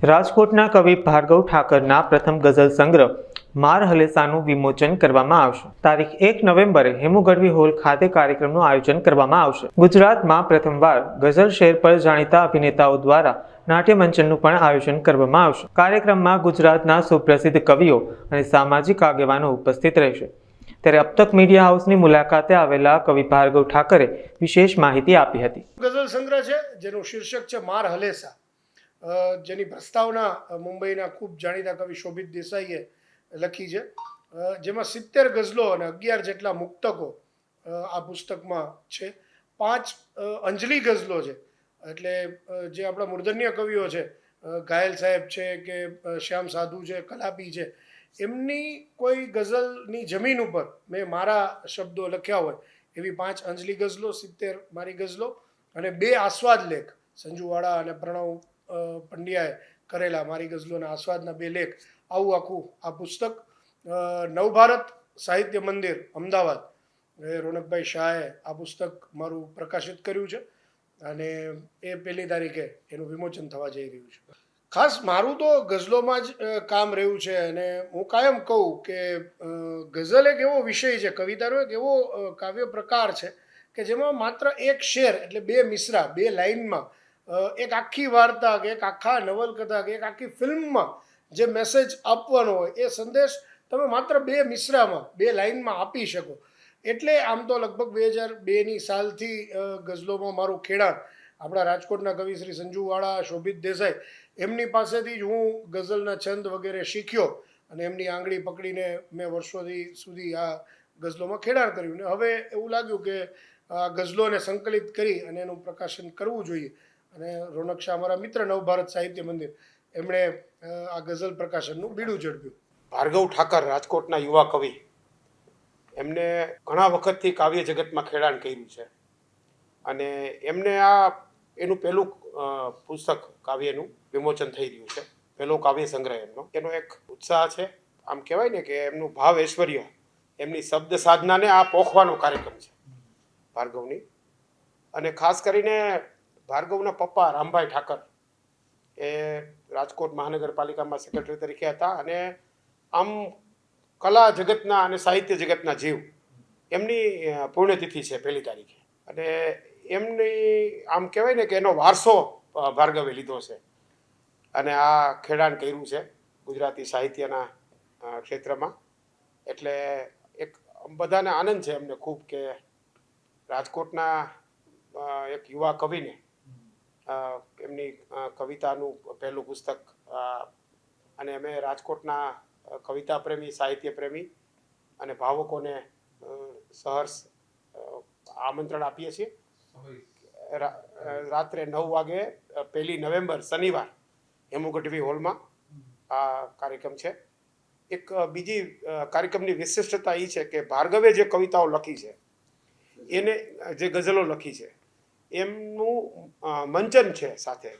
રાજકોટના કવિ ભાર્ગવ ઠાકરના પ્રથમ ગઝલ સંગ્રહ માર હલેસાનું વિમોચન કરવામાં આવશે. તારીખ 1 નવેમ્બરે હેમુ ગઢવી હોલ ખાતે કાર્યક્રમનું આયોજન કરવામાં આવશે. ગુજરાતમાં પ્રથમવાર ગઝલ શેર પર જાણીતા અભિનેતાઓ દ્વારા નાટ્યમંચનનું પણ આયોજન કરવામાં આવશે. કાર્યક્રમમાં ગુજરાતના સુપ્રસિદ્ધ કવિઓ અને સામાજિક આગેવાનો ઉપસ્થિત રહેશે. ત્યારે અબ તક મીડિયા હાઉસની મુલાકાતે આવેલા કવિ ભાર્ગવ ઠાકરે વિશેષ માહિતી આપી હતી. ગઝલ સંગ્રહ છે જેનું શીર્ષક છે માર હલેસા, જેની પ્રસ્તાવના મુંબઈના ખૂબ જાણીતા કવિ શોભિત દેસાઈએ લખી છે, જેમાં 70 ગઝલો અને 11 જેટલા મુક્તકો આ પુસ્તકમાં છે. 5 અંજલિ ગઝલો છે, એટલે જે આપણા મૂર્ધન્ય કવિઓ છે, ઘાયલ સાહેબ છે કે શ્યામ સાધુ છે, કલાપી છે, એમની કોઈ ગઝલની જમીન ઉપર મેં મારા શબ્દો લખ્યા હોય એવી 5 અંજલિ ગઝલો, 70 મારી ગઝલો અને 2 આસ્વાદ લેખ સંજુવાળા અને પ્રણવ પંડ્યાએ કરેલા મારી ગઝલોના આસ્વાદના 2 લેખ, આવું આખું આ પુસ્તક નવભારત સાહિત્ય મંદિર અમદાવાદ રોનકભાઈ શાહે આ પુસ્તક મારું પ્રકાશિત કર્યું છે અને એ 1લી તારીખે એનું વિમોચન થવા જઈ રહ્યું છે. ખાસ મારું તો ગઝલોમાં જ કામ રહ્યું છે અને હું કાયમ કહું કે ગઝલ એક એવો વિષય છે, કવિતાનો એક એવો કાવ્ય પ્રકાર છે કે જેમાં માત્ર એક શેર એટલે 2 મિસરા 2 લાઇનમાં એક આખી વાર્તા કે એક આખા નવલકથા કે એક આખી ફિલ્મમાં જે મેસેજ આપવાનો હોય એ સંદેશ તમે માત્ર 2 મિસરામાં 2 લાઇનમાં આપી શકો. એટલે આમ તો લગભગ 2002ની સાલથી ગઝલોમાં મારું ખેડાણ આપણા રાજકોટના કવિ શ્રી સંજુવાળા, શોભિત દેસાઈ એમની પાસેથી જ હું ગઝલના છંદ વગેરે શીખ્યો અને એમની આંગળી પકડીને મેં વર્ષોથી સુધી આ ગઝલોમાં ખેડાણ કર્યું. ને હવે એવું લાગ્યું કે આ ગઝલોને સંકલિત કરી અને એનું પ્રકાશન કરવું જોઈએ અને રોનક શાહ અમારા મિત્ર નવભારત સાહિત્ય મંદિર એમણે આ ગઝલ પ્રકાશનનું બીડું ઝડપ્યું. ભાર્ગવ ઠાકર રાજકોટના યુવા કવિ, એમને ઘણા વખતથી કાવ્ય જગતમાં ખેડાણ કર્યું છે અને એમને આ એનું પહેલું પુસ્તક કાવ્યનું વિમોચન થઈ રહ્યું છે, પહેલો કાવ્ય સંગ્રહ એનો એક ઉત્સાહ છે. આમ કહેવાય ને કે એમનું ભાવ ઐશ્વર્ય, એમની શબ્દ સાધનાને આ પોખવાનો કાર્યક્રમ છે ભાર્ગવની. અને ખાસ કરીને ભાર્ગવના પપ્પા રામભાઈ ઠાકર એ રાજકોટ મહાનગરપાલિકામાં સેક્રેટરી તરીકે હતા અને આમ કલા જગતના અને સાહિત્ય જગતના જીવ. એમની પુણ્યતિથિ છે 1લી તારીખે અને એમની આમ કહેવાય ને કે એનો વારસો ભાર્ગવે લીધો છે અને આ ખેડાણ કર્યું છે ગુજરાતી સાહિત્યના ક્ષેત્રમાં. એટલે એક બધાને આનંદ છે એમને ખૂબ કે રાજકોટના એક યુવા કવિને એમની કવિતાનું પહેલું પુસ્તક અને અમે રાજકોટના કવિતા પ્રેમી, સાહિત્ય પ્રેમી અને ભાવકોને સહર્ષ આમંત્રણ આપીએ છીએ. રાત્રે 9 વાગે 1 નવેમ્બર શનિવાર હેમુ ગઢવી હોલમાં આ કાર્યક્રમ છે. એક બીજી કાર્યક્રમની વિશિષ્ટતા એ છે કે ભાર્ગવે જે કવિતાઓ લખી છે, એને જે ગઝલો લખી છે એમનું મંચન છે સાથે.